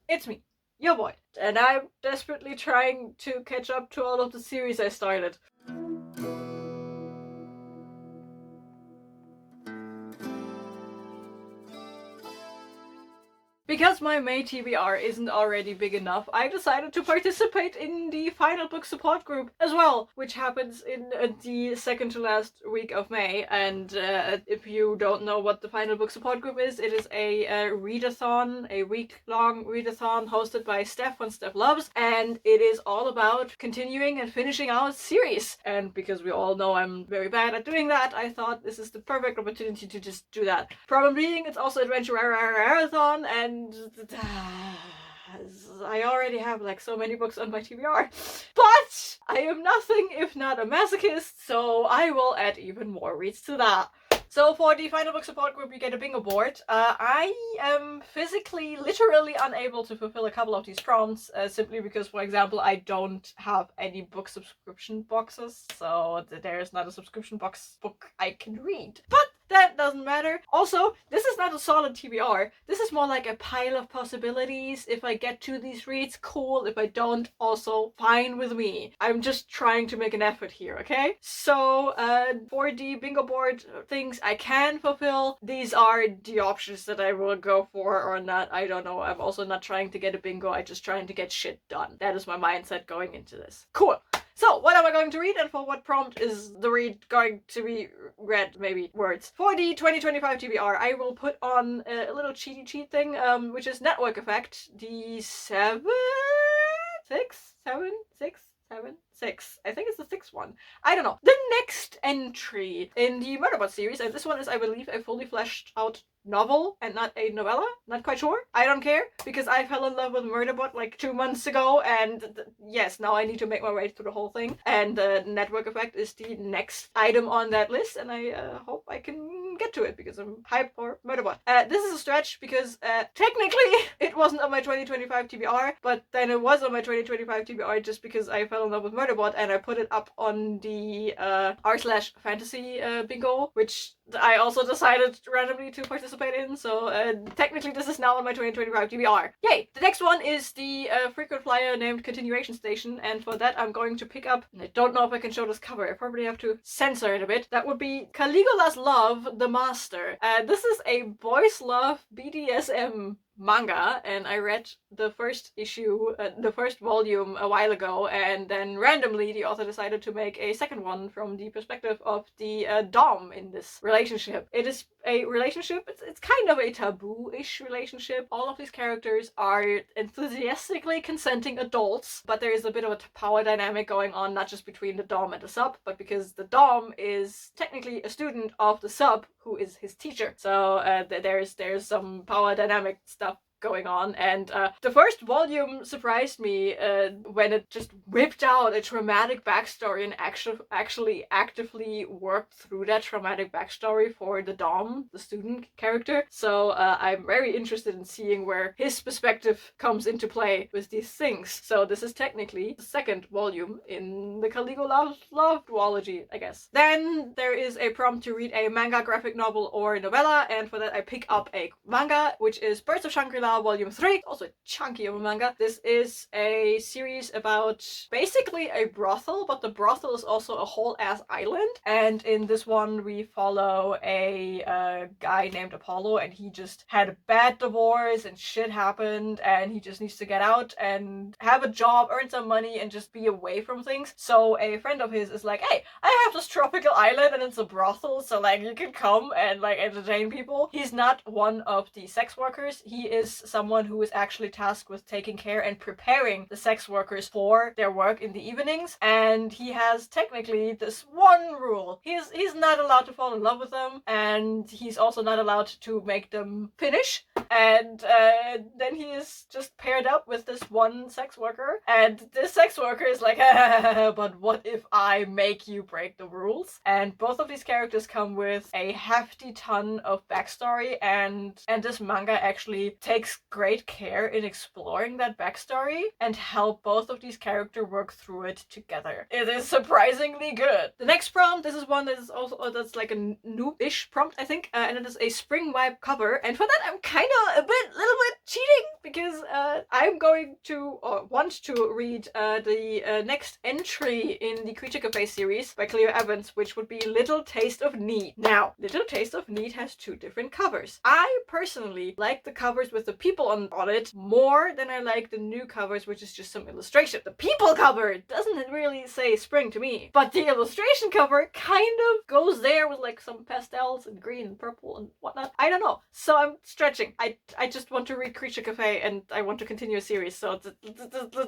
It's me, your boy, and I'm desperately trying to catch up to all of the series I started. Because my May TBR isn't already big enough, I decided to participate in the Final Book support group as well, which happens in the second to last week of May. And if you don't know what the Final Book support group is, it is a readathon, a week-long readathon hosted by Steph when Steph loves, and it is all about continuing and finishing our series. And because we all know I'm very bad at doing that, I thought this is the perfect opportunity to just do that. Problem being, it's also Adventure Marathon, and I already have like so many books on my TBR. But I am nothing if not a masochist, so I will add even more reads to that. So for the Final Book support group, you get a bingo board. I am physically, literally unable to fulfill a couple of these prompts, simply because, for example, I don't have any book subscription boxes, so there's not a subscription box book I can read. But that doesn't matter. Also, this is not a solid TBR. This is more like a pile of possibilities. If I get to these reads, cool. If I don't, also fine with me. I'm just trying to make an effort here, okay? So, for the bingo board things I can fulfill, these are the options that I will go for or not. I don't know. I'm also not trying to get a bingo. I'm just trying to get shit done. That is my mindset going into this. Cool. So, what am I going to read, and for what prompt is the read going to be read? Maybe words. For the 2025 TBR, I will put on a little cheat thing, which is Network Effect, the 7? 6? 7? 6? 7? 6. I think it's the 6th one. I don't know. The next entry in the Murderbot series, and this one is, I believe, a fully fleshed out novel and not a novella. Not quite sure. I don't care, because I fell in love with Murderbot like 2 months ago, and yes, now I need to make my way through the whole thing. And Network Effect is the next item on that list, and I hope I can get to it because I'm hyped for Murderbot. This is a stretch because technically it wasn't on my 2025 TBR, but then it was on my 2025 TBR just because I fell in love with Murderbot and I put it up on the r/fantasy bingo, which I also decided randomly to participate in, so technically this is now on my 2025 TBR. Yay! The next one is the frequent flyer named Continuation Station, and for that I'm going to pick up, and I don't know if I can show this cover, I probably have to censor it a bit, that would be Caligula's Love, the Master. This is a boys love BDSM manga, and I read the first issue, the first volume a while ago, and then randomly the author decided to make a second one from the perspective of the dom in this relationship. It is a relationship, it's kind of a taboo-ish relationship. All of these characters are enthusiastically consenting adults, but there is a bit of a power dynamic going on, not just between the dom and the sub, but because the dom is technically a student of the sub who is his teacher. So there's some power dynamic stuff going on, and the first volume surprised me when it just whipped out a traumatic backstory and actually actively worked through that traumatic backstory for the dom, the student character. So I'm very interested in seeing where his perspective comes into play with these things. So this is technically the second volume in the Caligula love duology, I guess. Then there is a prompt to read a manga, graphic novel, or novella, and for that I pick up a manga, which is Birds of Shangri-La Volume 3, also chunky of a manga. This is a series about basically a brothel, but the brothel is also a whole ass island, and in this one we follow a guy named Apollo, and he just had a bad divorce and shit happened, and he just needs to get out and have a job, earn some money, and just be away from things. So a friend of his is like, hey, I have this tropical island and it's a brothel, so like you can come and like entertain people. He's not one of the sex workers. He is someone who is actually tasked with taking care and preparing the sex workers for their work in the evenings, and he has technically this one rule. He's not allowed to fall in love with them, and he's also not allowed to make them finish, and then he is just paired up with this one sex worker, and this sex worker is like, but what if I make you break the rules? And both of these characters come with a hefty ton of backstory, and this manga actually takes great care in exploring that backstory and help both of these characters work through it together. It is surprisingly good. The next prompt, this is one that is also, that's like a new-ish prompt, I think, and it is a spring vibe cover, and for that I'm kind of little bit cheating, because I'm going to, or want to read the next entry in the Creature Cafe series by Clio Evans, which would be Little Taste of Need. Now, Little Taste of Need has 2 different covers. I personally like the covers with the people on it more than I like the new covers, which is just some illustration. The people cover doesn't really say spring to me, but the illustration cover kind of goes there with like some pastels and green and purple and whatnot. I don't know. So I'm stretching. I just want to read Creature Cafe and I want to continue a series. So the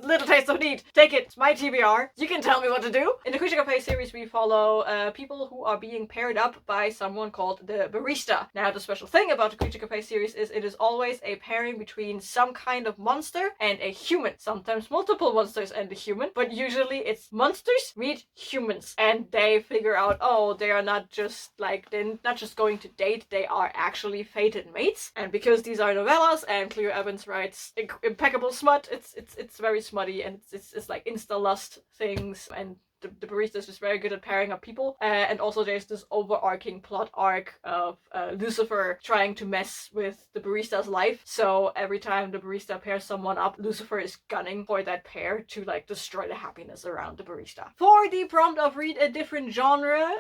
Little Taste of Need. Take it. It's my TBR. You can tell me what to do. In the Creature Cafe series, we follow people who are being paired up by someone called the Barista. Now, the special thing about the Creature Cafe series is it is always a pairing between some kind of monster and a human. Sometimes multiple monsters and a human, but usually it's monsters meet humans and they figure out, oh, they are not just like, they're not just going to date, they are actually fated mates. And because these are novellas and Clio Evans writes impeccable smut, it's very smutty and it's like insta-lust things, and the barista is just very good at pairing up people. And also there's this overarching plot arc of Lucifer trying to mess with the barista's life. So every time the barista pairs someone up, Lucifer is gunning for that pair to like destroy the happiness around the barista. For the prompt of read a different genre,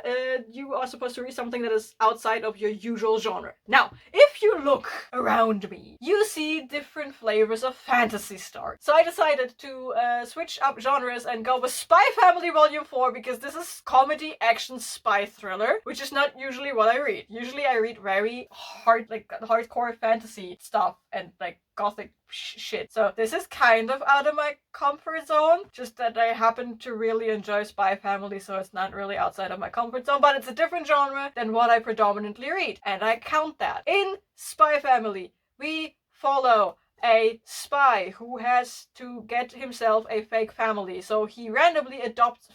you are supposed to read something that is outside of your usual genre. Now, if you look around me, you see different flavors of fantasy stars. So I decided to switch up genres and go with Spy Family Volume 4, because this is comedy action spy thriller, which is not usually what I read. Usually I read very hardcore fantasy stuff and like gothic shit. So this is kind of out of my comfort zone, just that I happen to really enjoy Spy Family, so it's not really outside of my comfort zone, but it's a different genre than what I predominantly read, and I count that. In Spy Family, we follow a spy who has to get himself a fake family. So he randomly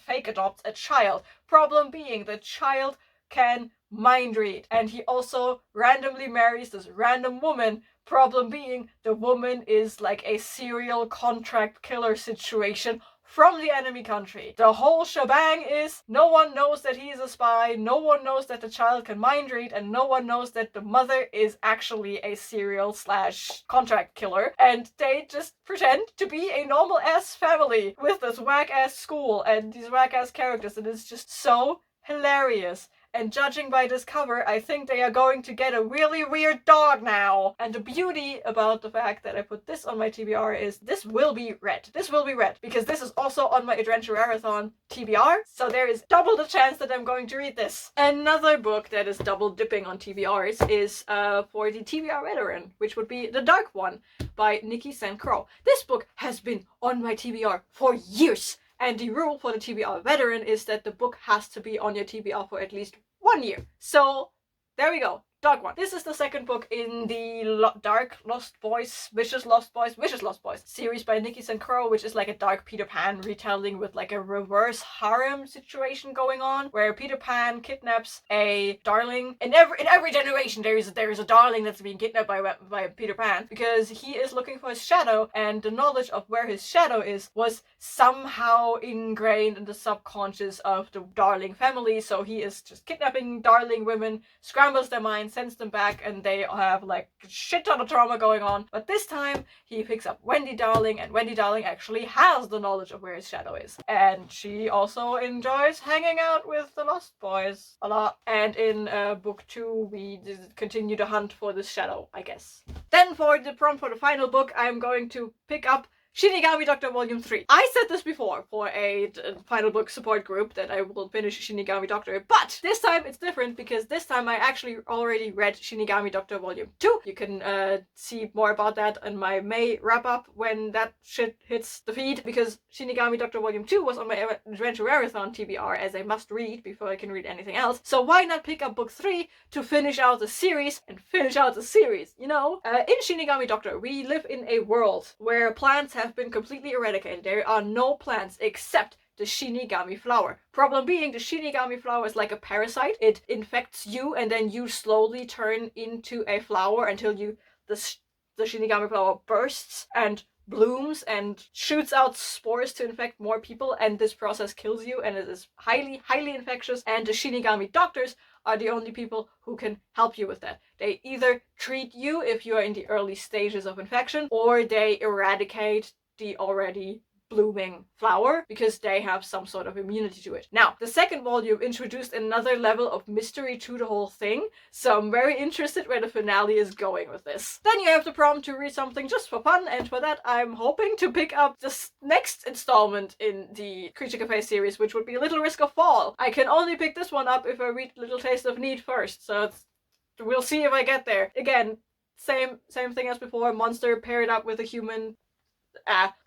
fake adopts a child. Problem being, the child can mind read. And he also randomly marries this random woman. Problem being, the woman is like a serial contract killer situation from the enemy country. The whole shebang is no one knows that he is a spy, no one knows that the child can mind read, and no one knows that the mother is actually a serial / contract killer. And they just pretend to be a normal ass family with this whack ass school and these whack ass characters, and it's just so hilarious. And judging by this cover, I think they are going to get a really weird dog now. And the beauty about the fact that I put this on my TBR is this will be read. This will be read, because this is also on my Adventure Marathon TBR, so there is double the chance that I'm going to read this. Another book that is double dipping on TBRs is for the TBR veteran, which would be The Dark One by Nikki and Crowe. This book has been on my TBR for years. And the rule for the TBR veteran is that the book has to be on your TBR for at least 1 year. So there we go. Dark One. This is the second book in the Dark Lost Boys, Vicious Lost Boys series by Nikki and Crowe, which is like a dark Peter Pan retelling with like a reverse harem situation going on, where Peter Pan kidnaps a darling. In every generation there is a darling that's being kidnapped by Peter Pan, because he is looking for his shadow, and the knowledge of where his shadow is was somehow ingrained in the subconscious of the darling family. So he is just kidnapping darling women, scrambles their minds, sends them back, and they have like a shit ton of trauma going on. But this time he picks up Wendy Darling, and Wendy Darling actually has the knowledge of where his shadow is, and she also enjoys hanging out with the Lost Boys a lot. And in book 2 we continue to hunt for this shadow, I guess. Then for the prompt for the final book, I'm going to pick up Shinigami Doctor Volume 3. I said this before for a final book support group that I will finish Shinigami Doctor, but this time it's different, because this time I actually already read Shinigami Doctor Volume 2. You can see more about that in my May wrap-up when that shit hits the feed, because Shinigami Doctor Volume 2 was on my Adventure Marathon TBR as a must-read before I can read anything else. So why not pick up book 3 to finish out the series, you know? In Shinigami Doctor, we live in a world where plants have been completely eradicated. There are no plants except the Shinigami flower. Problem being, the Shinigami flower is like a parasite. It infects you, and then you slowly turn into a flower until the Shinigami flower bursts and blooms and shoots out spores to infect more people, and this process kills you, and it is highly infectious. And the Shinigami doctors are the only people who can help you with that. They either treat you if you are in the early stages of infection, or they eradicate the already blooming flower because they have some sort of immunity to it. Now, the second volume introduced another level of mystery to the whole thing, so I'm very interested where the finale is going with this. Then you have the prompt to read something just for fun, and for that I'm hoping to pick up the next installment in the Creature Cafe series, which would be Little Risk of Fall. I can only pick this one up if I read Little Taste of Need first, so we'll see if I get there. Again, same thing as before, monster paired up with a human.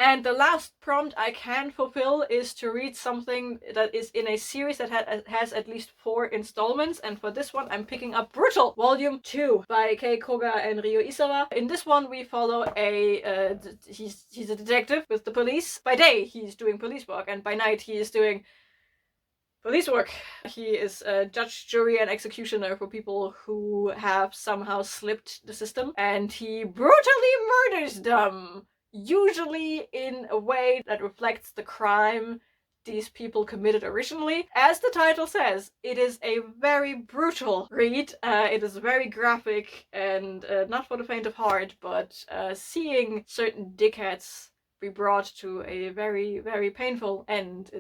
And the last prompt I can fulfill is to read something that is in a series that has at least 4 installments, and for this one I'm picking up Brutal Volume 2 by Koga and Ryo Izawa. In this one we follow he's a detective with the police. By day he's doing police work, and by night he is doing police work. He is a judge, jury, and executioner for people who have somehow slipped the system, and he brutally murders them. Usually in a way that reflects the crime these people committed originally. As the title says, it is a very brutal read. It is very graphic and not for the faint of heart, but seeing certain dickheads be brought to a very, very painful end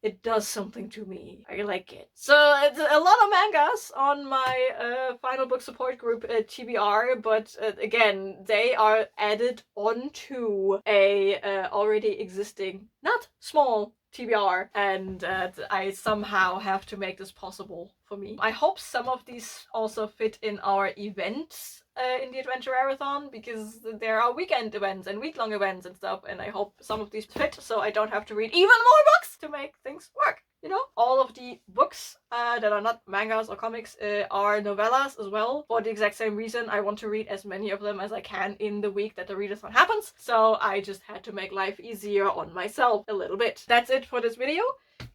it does something to me. I like it. So it's a lot of mangas on my final book support group TBR, but again, they are added onto a already existing, not small TBR, and I somehow have to make this possible for me. I hope some of these also fit in our events in the Adventure Marathon, because there are weekend events and week-long events and stuff, and I hope some of these fit so I don't have to read even more books to make things work. You know, all of the books that are not mangas or comics are novellas as well, for the exact same reason. I want to read as many of them as I can in the week that the readathon happens, so I just had to make life easier on myself a little bit. That's it for this video.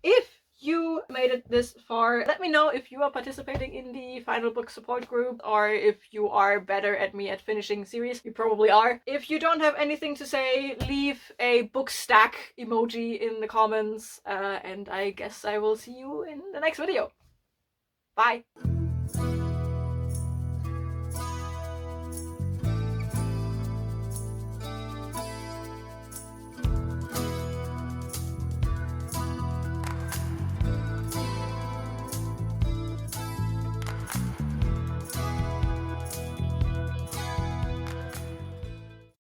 If you made it this far, let me know if you are participating in the final book support group, or if you are better at me at finishing series. You probably are. If you don't have anything to say, leave a book stack emoji in the comments, and I guess I will see you in the next video. Bye!